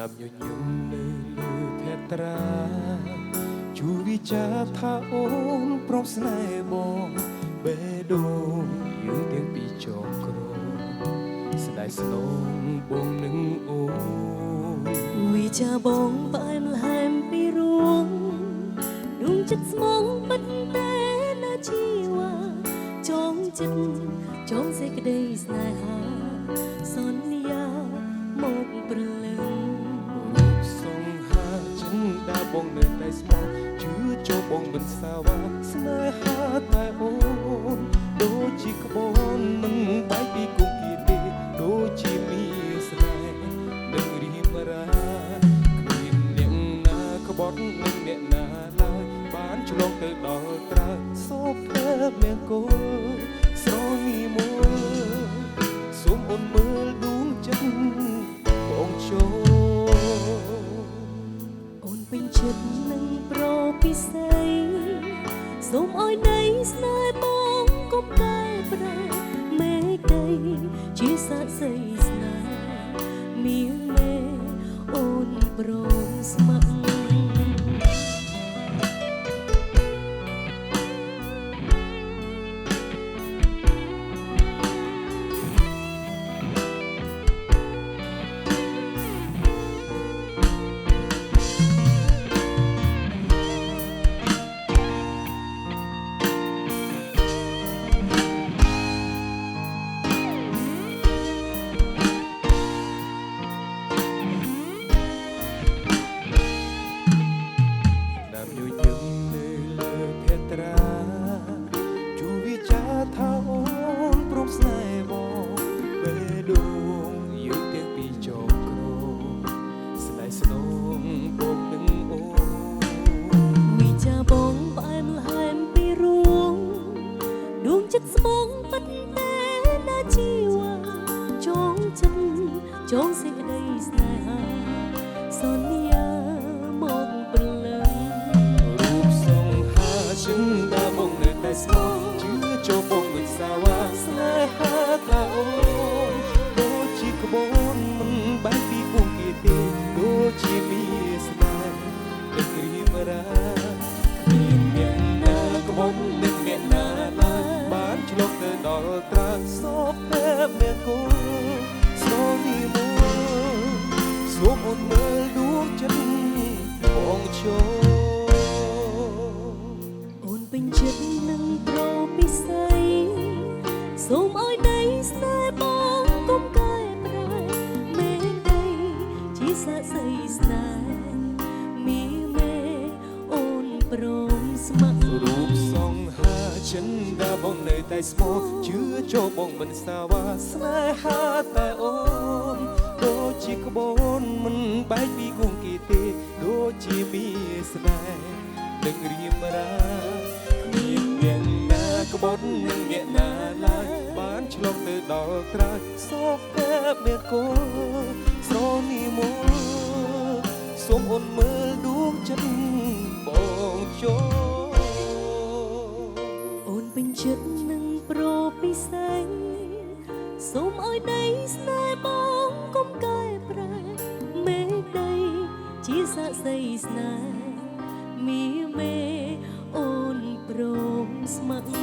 តាមញញឹមនៅលើភេត្រាជួវិចាថាអូនប្រំស្នេហ៍បងបេះដូងយើងទាំងពីរចងក្រងស្ដាយស្នងបងនឹងអូនវិចាបងផ្អែមល្ហែមពីរួងដួងចិត្តស្មងពិតតែណាជីវ៉ាចងចិត្តចងសេចក្តីស្នេហាសន្យាមកព្រលឹងរូបសង្ហាចិនដាបងនៅតែស្មោះជឿចូលបងមិនសាវ៉ាស្នេហាតែអូនដូចជាក្បូនមិនបែកពីគុំគីទេដូចជាមានស្នេហ៍នឹងរីមរាគ្មានអ្នកណាក្បត់នឹងអ្នកណាឡើយបានឆ្លងទៅដល់ត្រើយសោកភើបមានគោលស្រនីមួយសូមអូនមើលដួងចិត្តបងចូលអូនពេញចិត្តនឹងប្រពិស័យសូមឲ្យនៃស្នេហ៍បងកុំកែប្រែមេដីជាសាក្សីស្នេហ៍មានមេអូនព្រមស្ម័គ្រជួវិចាថាអូនព្រមស្នេហ៍បងបេះដូងយើងទាំងពីរចងក្រងស្នេហ៍ស្នងបងនឹងអូនវិចាបងផ្អែមល្ហែមពីរួងដួងចិត្តស្មងពិតតែណាជីវ៉ាចងចិត្តចងសេចក្តីស្នេហាសន្យាមកព្រលឹងរូបសង្ហាចិនដាបងនៅតែស្មោះជឿចូលបងមិនសាវ៉ាស្នេហាថាអូនដូចជាក្បូនមិនបែកពីគុំគីទេដូចជាមានស្នេហ៍នឹងរីមរាគ្មានអ្នកណាក្បត់នឹងអ្នកណាឡើយបានឆ្លងទៅដល់ត្រាសោកតែមានគូស្រនីមួយសូមអូនមើលដួងចិត្តបងចូលអូនពេញចិត្តនឹងប្រពិស័យសូមឲ្យនៃស្នេហ៍បងកុំកែប្រែមេដីជាសាក្សីស្នេហ៍មានមេអូនព្រមស្ម័គ្ររូបសង្ហាចិនដាបងនៅតែស្មោះជឿចូលបងមិនសាវ៉ាស្នេហាតែអូនដូចជាក្បូនមិនបែកពីគុំគីទេដូចជាមានស្នេហ៍នឹងរៀមរាគ្មានអ្នកណាក្បត់នឹងអ្នកណាឡើយបានឆ្លងទៅដល់ត្រើយសោកតែមានគោលស្រនីមួយសូមអូនមើលដួងចិត្តបងចូលអូនពេញចិត្តនឹងប្រពិស័យសូមឲ្យនៃស្នេហ៍បងកុំកែប្រែមេដីជាសាក្សីស្នេហ៍មានមេអូនព្រមស្ម័គ្រ